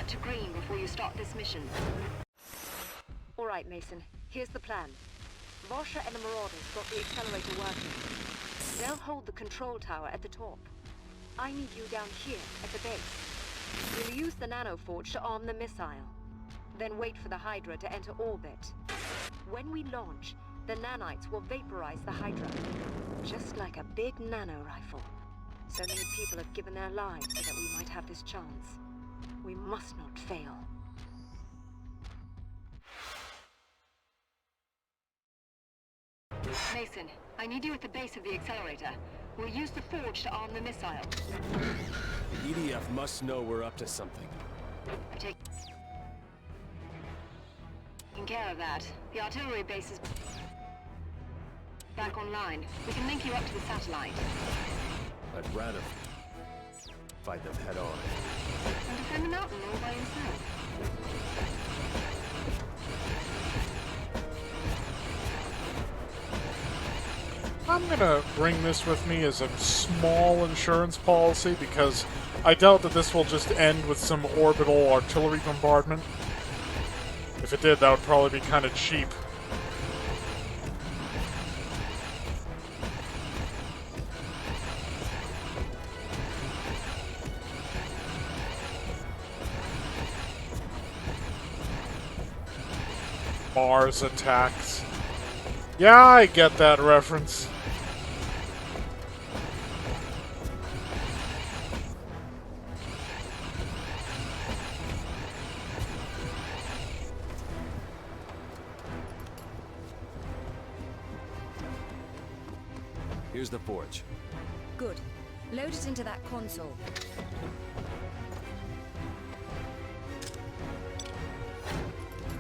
set to green before you start this mission. All right, Mason. Here's the plan. Vosha and the Marauders got the accelerator working. They'll hold the control tower at the top. I need you down here at the base. We'll use the nanoforge to arm the missile. Then wait for the Hydra to enter orbit. When we launch, the nanites will vaporize the Hydra. Just like a big nano rifle. So many people have given their lives so that we might have this chance. We must not fail. Mason, I need you at the base of the accelerator. We'll use the forge to arm the missile. The EDF must know we're up to something. I'm taking care of that. The artillery base is back online. We can link you up to the satellite. I'd rather fight them head on. And defend the mountain all by himself. I'm gonna bring this with me as a small insurance policy because I doubt that this will just end with some orbital artillery bombardment. If it did, that would probably be kind of cheap. Mars attacks. Yeah, I get that reference. Here's the forge. Good. Load it into that console.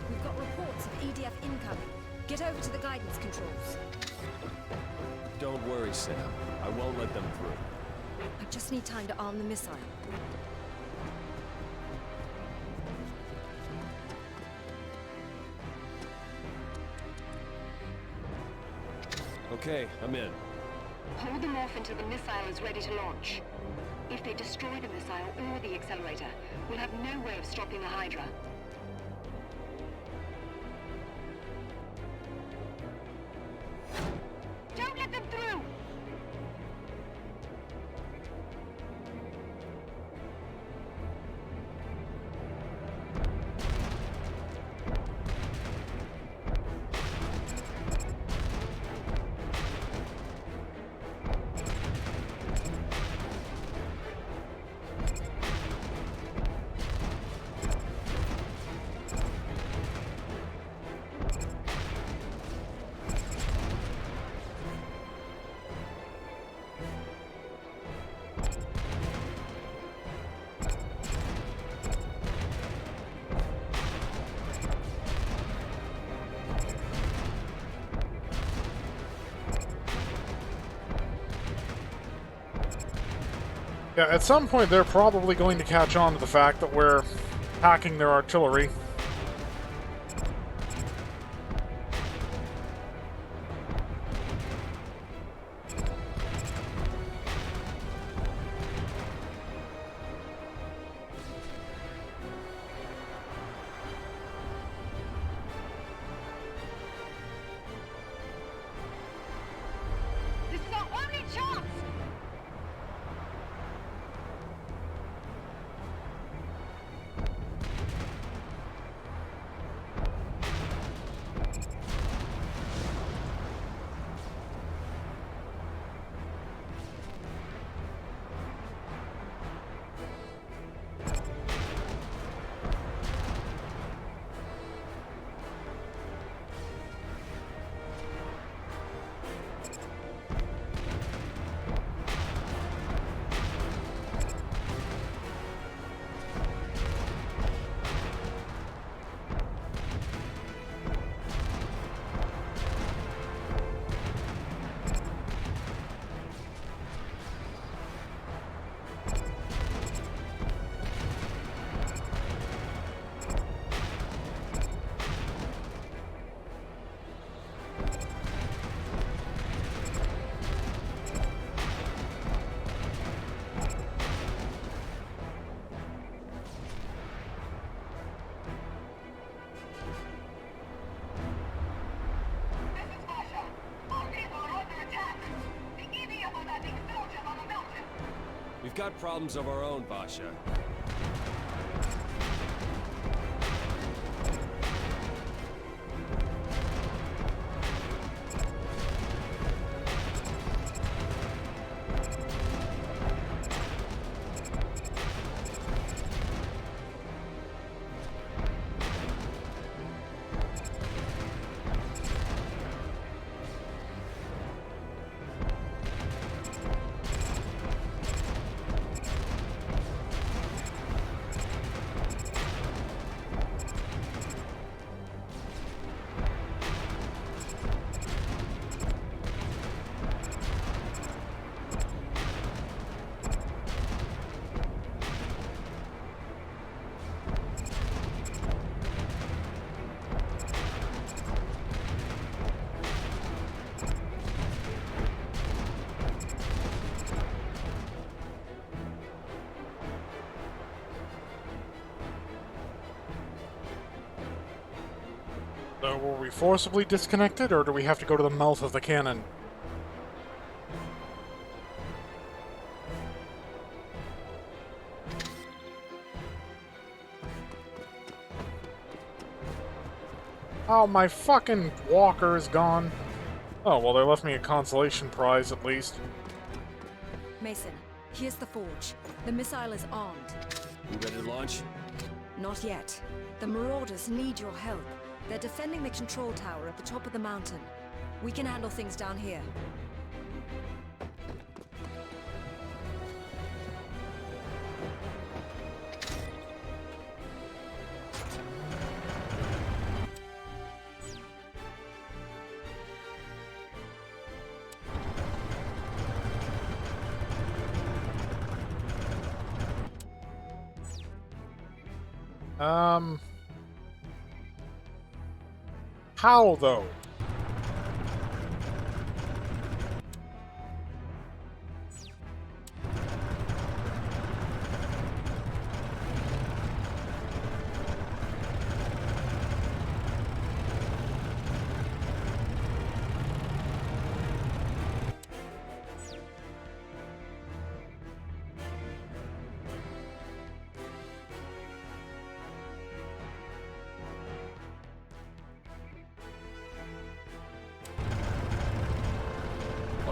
We've got reports of EDF incoming. Get over to the guidance controls. Don't worry, Sam. I won't let them through. I just need time to arm the missile. Okay, I'm in. Hold them off until the missile is ready to launch. If they destroy the missile or the accelerator, we'll have no way of stopping the Hydra. Don't let them through! Yeah, at some point they're probably going to catch on to the fact that we're hacking their artillery. This is our only chance! We've got problems of our own, Basha. So were we forcibly disconnected, or do we have to go to the mouth of the cannon? Oh, my fucking walker is gone. Oh, well, they left me a consolation prize, at least. Mason, here's the forge. The missile is armed. You ready to launch? Not yet. The Marauders need your help. They're defending the control tower at the top of the mountain. We can handle things down here. How, though?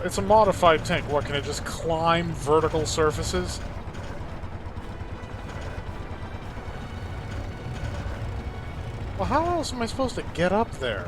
It's a modified tank. What, can it just climb vertical surfaces? Well, how else am I supposed to get up there?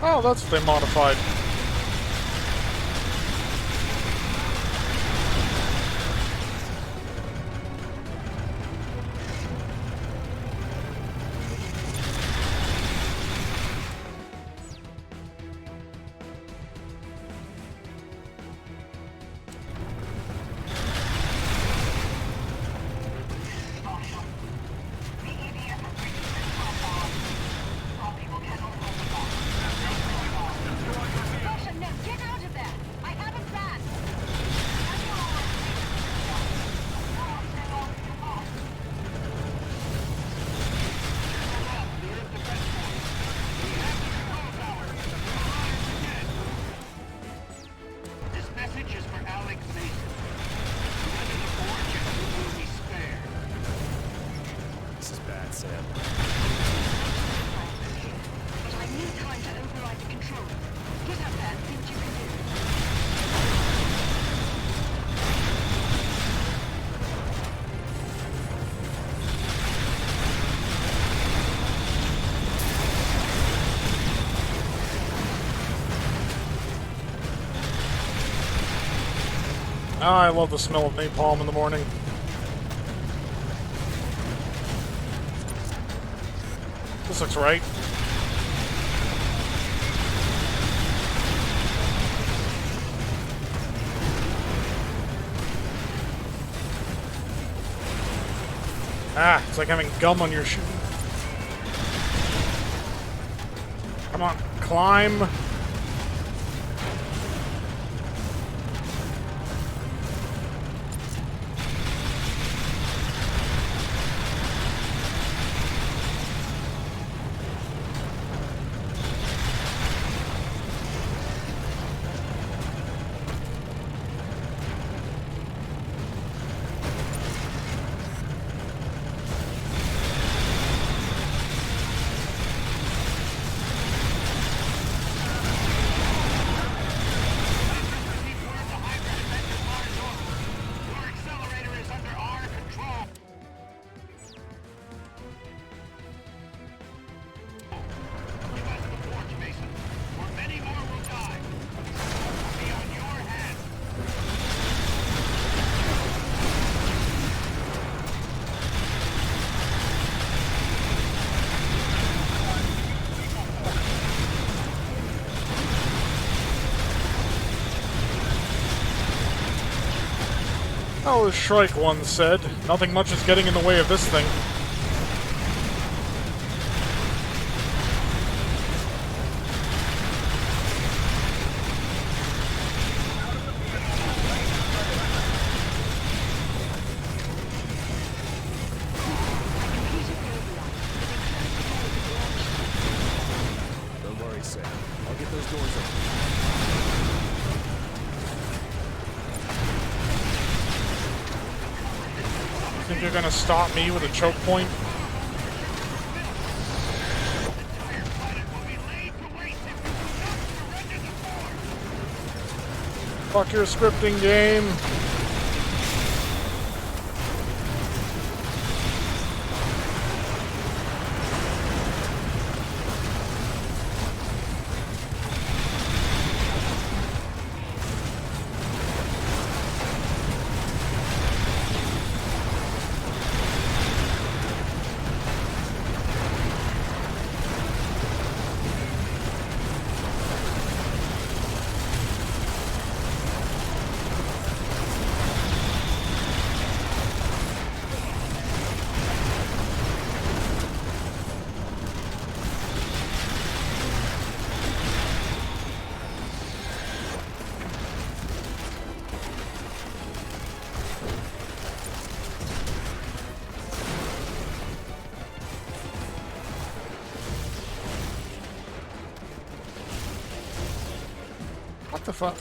Oh, that's what they modified. Ah, I love the smell of napalm in the morning. This looks right. Ah, it's like having gum on your shoe. Come on, climb. Oh, as Shrike once said, nothing much is getting in the way of this thing. Don't worry, Sam. I'll get those doors open. Think you're gonna stop me with a choke point? Fuck your scripting game. What the fuck?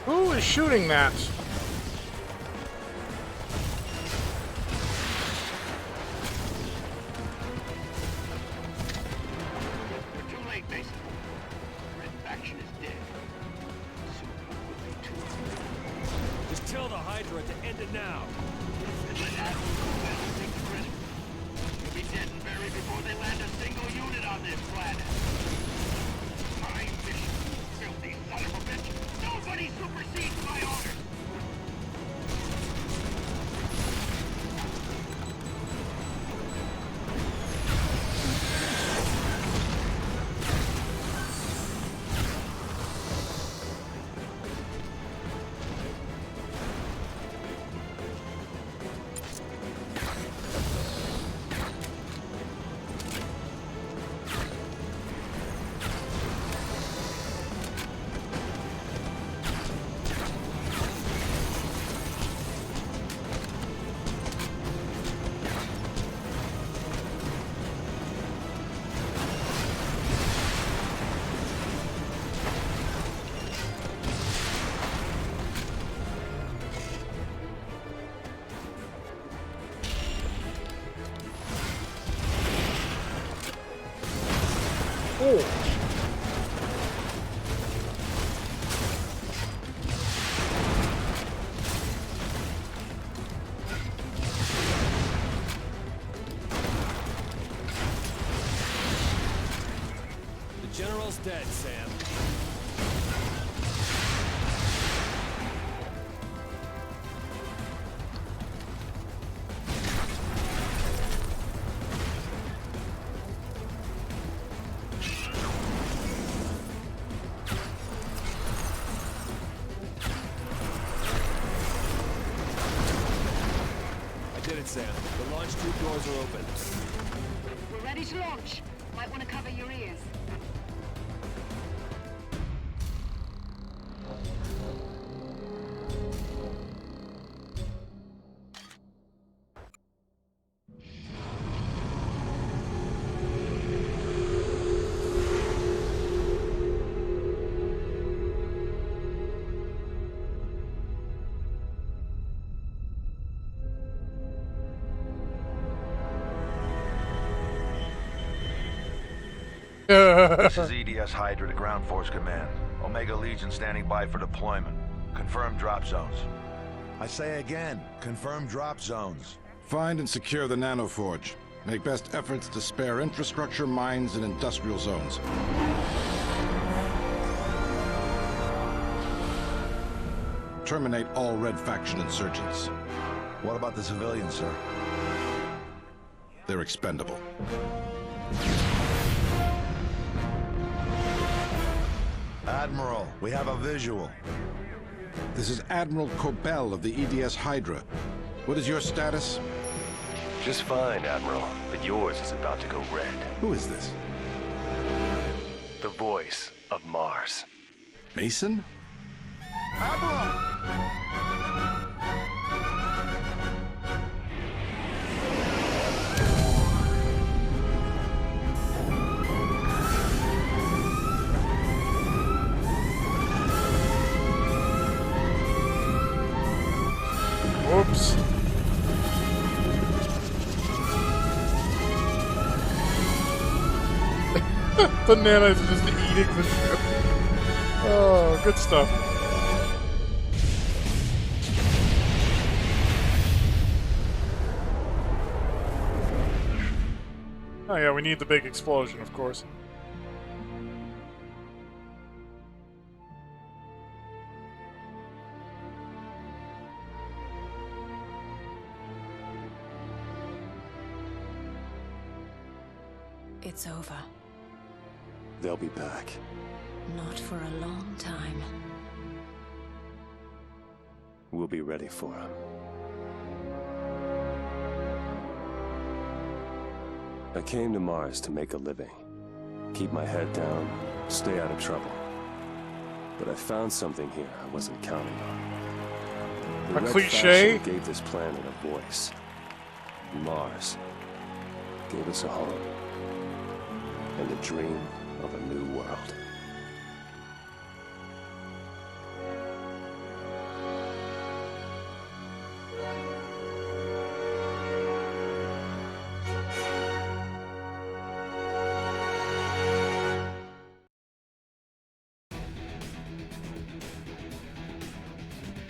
Who is shooting that? You're too late, Mason. Red faction is dead. Soon you will be too. Just tell the Hydra to end it now. You'll be dead and buried before they land a single unit on this planet. My mission, filthy son of a bitch. Nobody supersedes my orders. Oh. Girl's dead, Sam. I did it, Sam. The launch tube doors are open. We're ready to launch. Might want to cover your ears. This is EDS Hydra to Ground Force Command. Omega Legion standing by for deployment. Confirm drop zones. I say again, confirm drop zones. Find and secure the nanoforge. Make best efforts to spare infrastructure, mines, and industrial zones. Terminate all Red Faction insurgents. What about the civilians, sir? They're expendable. Admiral, we have a visual. This is Admiral Cobell of the EDS Hydra. What is your status? Just fine, Admiral, but yours is about to go red. Who is this? The voice of Mars. Mason? Whoops. The Nana's just eating the ship. Oh, good stuff. Oh yeah, we need the big explosion, of course. It's over. They'll be back. Not for a long time. We'll be ready for them. I came to Mars to make a living. Keep my head down, stay out of trouble. But I found something here I wasn't counting on. The A Red cliché? Faction gave this planet a voice. Mars gave us a home. And a dream of a new world.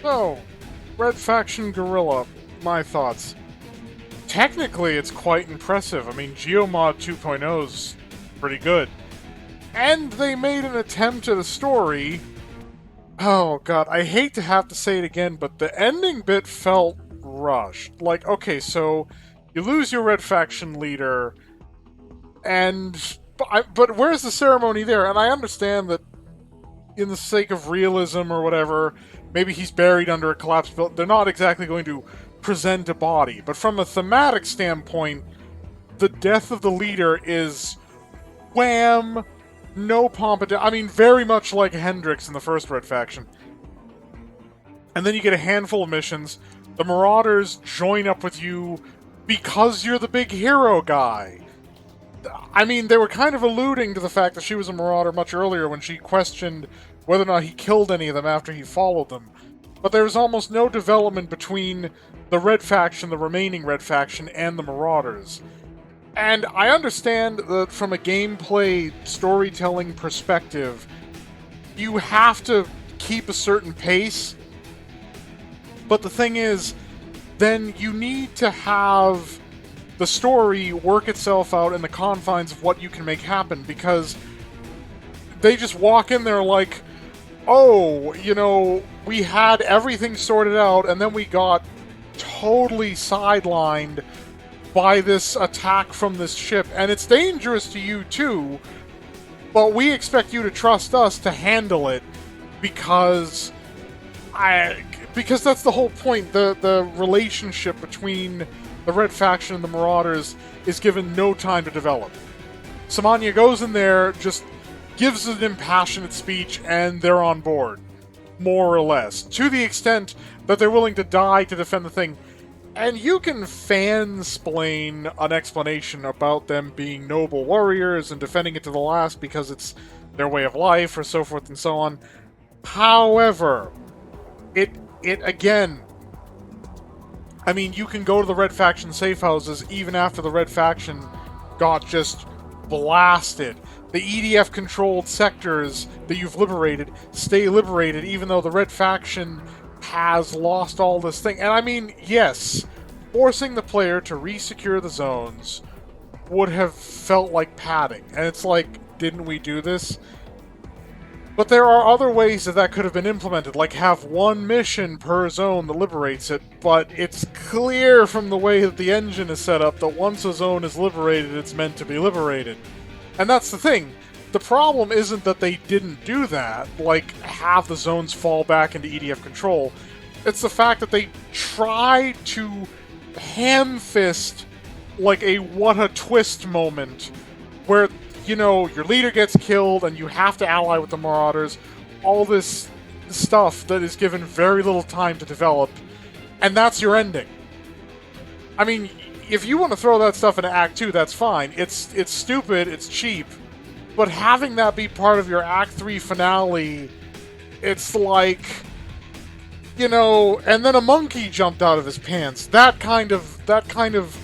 So, Red Faction Guerilla, my thoughts. Technically, it's quite impressive. I mean, Geomod 2.0's pretty good. And they made an attempt at a story. Oh god, I hate to have to say it again, but the ending bit felt rushed. Like, okay, so you lose your Red Faction leader, and but where's the ceremony there? And I understand that in the sake of realism or whatever, maybe he's buried under a collapsed building. They're not exactly going to present a body, but from a thematic standpoint, the death of the leader is wham, no pomp. I mean, very much like Hendrix in the first Red Faction. And then you get a handful of missions. The Marauders join up with you because you're the big hero guy. I mean, they were kind of alluding to the fact that she was a Marauder much earlier when she questioned whether or not he killed any of them after he followed them. But there was almost no development between the Red Faction, the remaining Red Faction, and the Marauders. And I understand that from a gameplay storytelling perspective, you have to keep a certain pace. But the thing is, then you need to have the story work itself out in the confines of what you can make happen, because they just walk in there like, oh, you know, we had everything sorted out, and then we got totally sidelined by this attack from this ship, and it's dangerous to you too, but we expect you to trust us to handle it, because that's the whole point. The relationship between the Red Faction and the Marauders is given no time to develop. Samanya goes in there, just gives an impassionate speech, and they're on board. More or less. To the extent that they're willing to die to defend the thing. And you can fansplain an explanation about them being noble warriors and defending it to the last because it's their way of life, or so forth and so on. However, it again... I mean, you can go to the Red Faction safe houses even after the Red Faction got just blasted. The EDF-controlled sectors that you've liberated stay liberated, even though the Red Faction has lost all this thing. And I mean, yes, forcing the player to re-secure the zones would have felt like padding. And it's like, didn't we do this? But there are other ways that could have been implemented, like have one mission per zone that liberates it, but it's clear from the way that the engine is set up that once a zone is liberated, it's meant to be liberated. And that's the thing. The problem isn't that they didn't do that, like have the zones fall back into EDF control. It's the fact that they tried to ham-fist like a what a twist moment where, you know, your leader gets killed and you have to ally with the Marauders. All this stuff that is given very little time to develop, and that's your ending. I mean, if you want to throw that stuff into Act 2, that's fine. It's stupid, it's cheap, but having that be part of your Act 3 finale, it's like, you know, and then a monkey jumped out of his pants. That kind of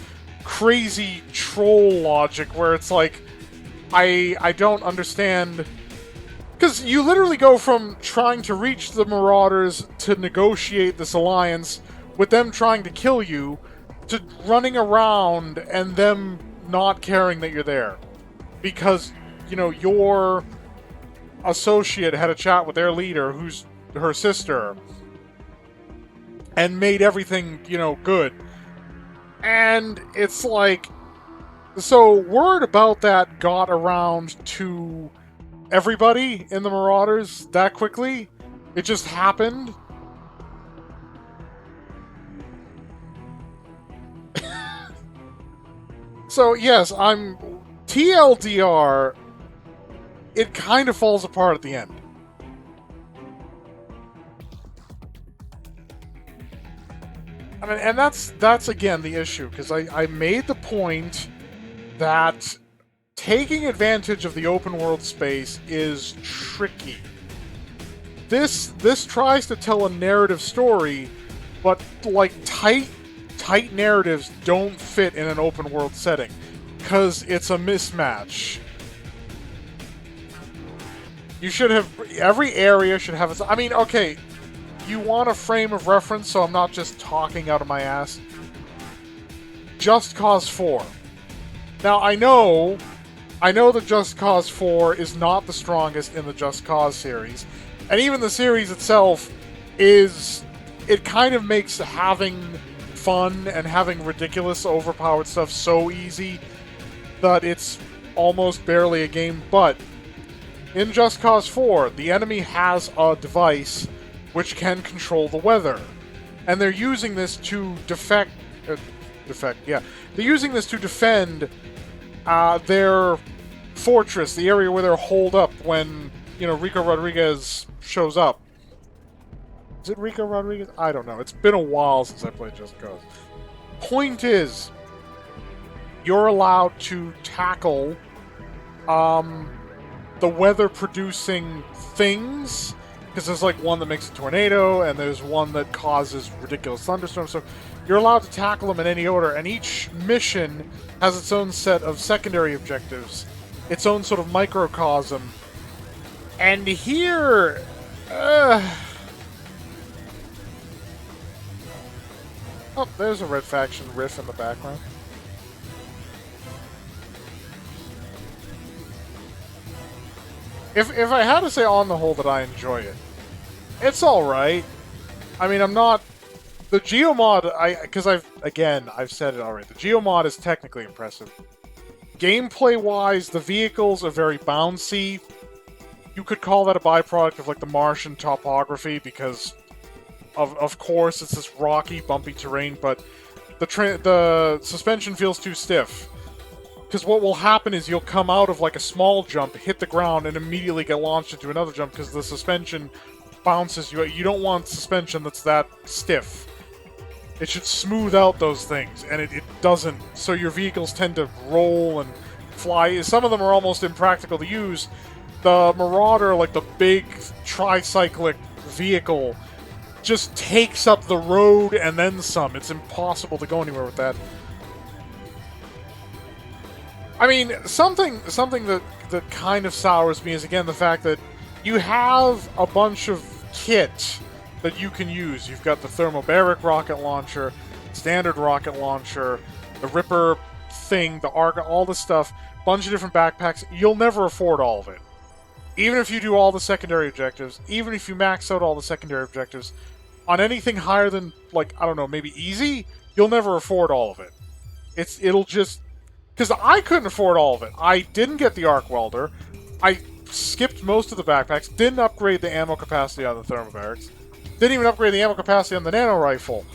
crazy troll logic where it's like, I don't understand, because you literally go from trying to reach the Marauders to negotiate this alliance with them trying to kill you, to running around and them not caring that you're there. Because, you know, your associate had a chat with their leader, who's her sister, and made everything, you know, good. And it's like... So, word about that got around to everybody in the Marauders that quickly. It just happened. So, yes, I'm... TLDR, it kind of falls apart at the end. I mean, and that's again the issue, because I made the point that taking advantage of the open world space is tricky. This tries to tell a narrative story, but like tight narratives don't fit in an open world setting, because it's a mismatch. You should have... Every area should have its... I mean, okay, you want a frame of reference, so I'm not just talking out of my ass. Just Cause 4. Now, I know that Just Cause 4 is not the strongest in the Just Cause series, and even the series itself is... It kind of makes having fun and having ridiculous, overpowered stuff so easy that it's almost barely a game, but in Just Cause 4, the enemy has a device which can control the weather, and they're using this to They're using this to defend their fortress, the area where they're holed up when, you know, Rico Rodriguez shows up. Is it Rico Rodriguez? I don't know. It's been a while since I played Just Cause. Point is, you're allowed to tackle the weather-producing things, because there's like one that makes a tornado, and there's one that causes ridiculous thunderstorms, so you're allowed to tackle them in any order, and each mission has its own set of secondary objectives, its own sort of microcosm. And here... Oh, there's a Red Faction riff in the background. If I had to say on the whole that I enjoy it, it's alright. I mean, I'm not... The Geomod, because I've said it already, the Geomod is technically impressive. Gameplay-wise, the vehicles are very bouncy. You could call that a byproduct of, like, the Martian topography, because, of course, it's this rocky, bumpy terrain, but the suspension feels too stiff. Because what will happen is you'll come out of, like, a small jump, hit the ground, and immediately get launched into another jump, because the suspension bounces you. You don't want suspension that's that stiff. It should smooth out those things, and it doesn't. So your vehicles tend to roll and fly. Some of them are almost impractical to use. The Marauder, like the big tricyclic vehicle, just takes up the road and then some. It's impossible to go anywhere with that. I mean, something that kind of sours me is, again, the fact that you have a bunch of kit that you can use. You've got the thermobaric rocket launcher, standard rocket launcher, the Ripper thing, the Arc, all this stuff, bunch of different backpacks. You'll never afford all of it. Even if you do all the secondary objectives, even if you max out all the secondary objectives, on anything higher than, like, I don't know, maybe easy, you'll never afford all of it. It'll just... Because I couldn't afford all of it. I didn't get the arc welder. I skipped most of the backpacks, didn't upgrade the ammo capacity on the thermobarics, didn't even upgrade the ammo capacity on the nano rifle.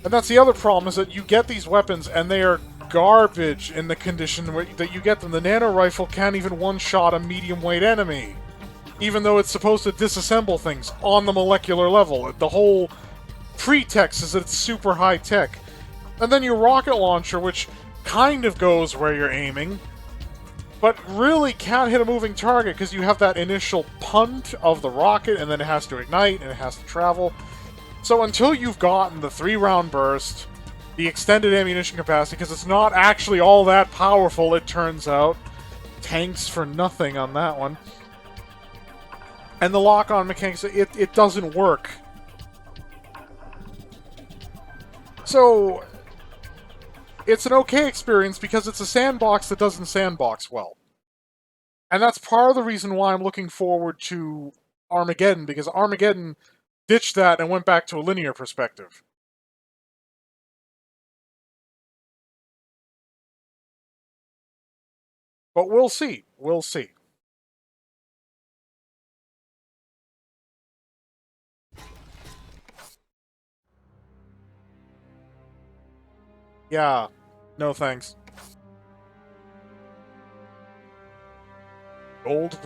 And that's the other problem, is that you get these weapons and they are garbage in the condition that you get them. The nano rifle can't even one-shot a medium-weight enemy, even though it's supposed to disassemble things on the molecular level. The whole pretext is that it's super high-tech. And then your rocket launcher, which kind of goes where you're aiming, but really can't hit a moving target because you have that initial punt of the rocket, and then it has to ignite, and it has to travel. So until you've gotten the 3-round burst, the extended ammunition capacity, because it's not actually all that powerful, it turns out. Tanks for nothing on that one. And the lock-on mechanics, it doesn't work. So... it's an okay experience because it's a sandbox that doesn't sandbox well. And that's part of the reason why I'm looking forward to Armageddon, because Armageddon ditched that and went back to a linear perspective. But we'll see. We'll see. Yeah. No thanks. Gold...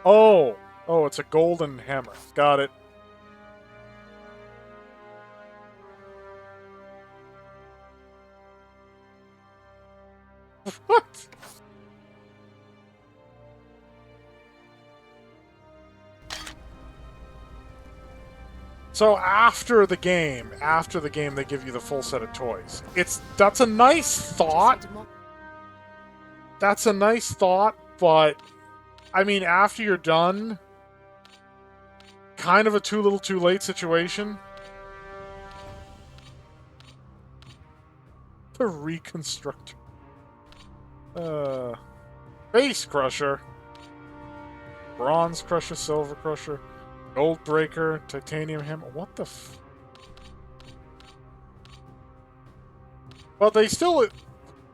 Oh! Oh, it's a golden hammer. Got it. What? So after the game, they give you the full set of toys. That's a nice thought. That's a nice thought, but I mean, after you're done, kind of a too little too late situation. The Reconstructor. Base Crusher. Bronze Crusher, Silver Crusher. Gold Breaker, Titanium Hammer. What the f... But they still...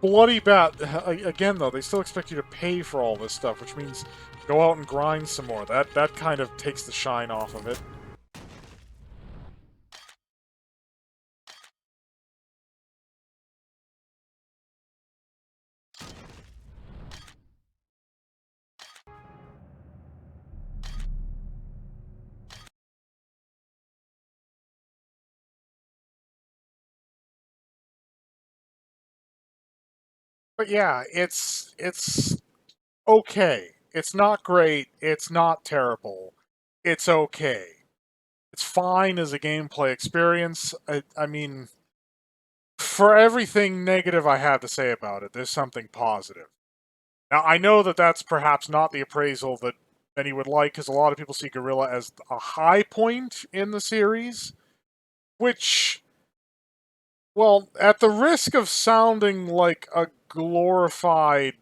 Bloody bat. Again, though, they still expect you to pay for all this stuff, which means go out and grind some more. That kind of takes the shine off of it. But yeah, it's okay. It's not great. It's not terrible. It's okay. It's fine as a gameplay experience. I mean, for everything negative I have to say about it, there's something positive. Now, I know that that's perhaps not the appraisal that many would like, because a lot of people see Guerilla as a high point in the series, which... Well, at the risk of sounding like a glorified,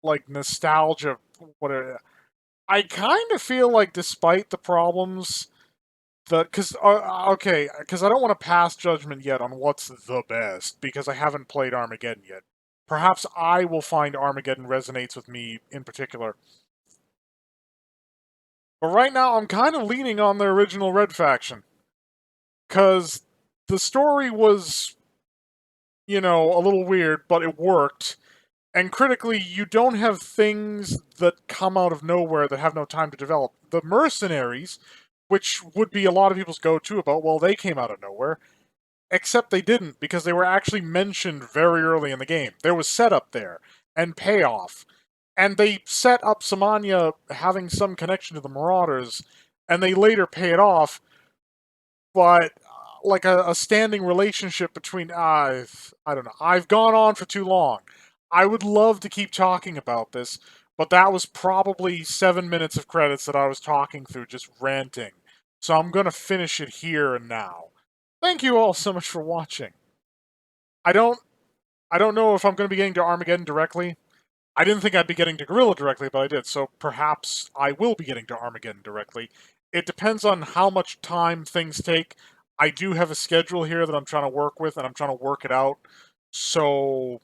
like, nostalgia whatever. I kind of feel like, despite the problems that, because okay, because I don't want to pass judgment yet on what's the best, because I haven't played Armageddon yet. Perhaps I will find Armageddon resonates with me in particular. But right now, I'm kind of leaning on the original Red Faction. Because the story was, you know, a little weird, but it worked. And critically, you don't have things that come out of nowhere that have no time to develop. The mercenaries, which would be a lot of people's go-to about, well, they came out of nowhere. Except they didn't, because they were actually mentioned very early in the game. There was setup there, and payoff. And they set up Samanya having some connection to the Marauders, and they later pay it off, but like a standing relationship between... I don't know. I've gone on for too long. I would love to keep talking about this, but that was probably 7 minutes of credits that I was talking through, just ranting. So I'm going to finish it here and now. Thank you all so much for watching. I don't know if I'm going to be getting to Armageddon directly. I didn't think I'd be getting to Guerilla directly, but I did, so perhaps I will be getting to Armageddon directly. It depends on how much time things take. I do have a schedule here that I'm trying to work with, and I'm trying to work it out. So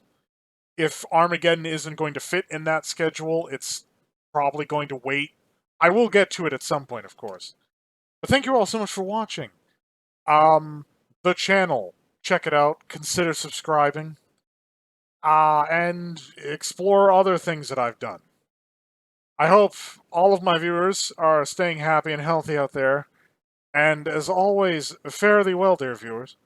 if Armageddon isn't going to fit in that schedule, it's probably going to wait. I will get to it at some point, of course. But thank you all so much for watching. The channel, check it out, consider subscribing, and explore other things that I've done. I hope all of my viewers are staying happy and healthy out there, and as always, fare thee well, dear viewers.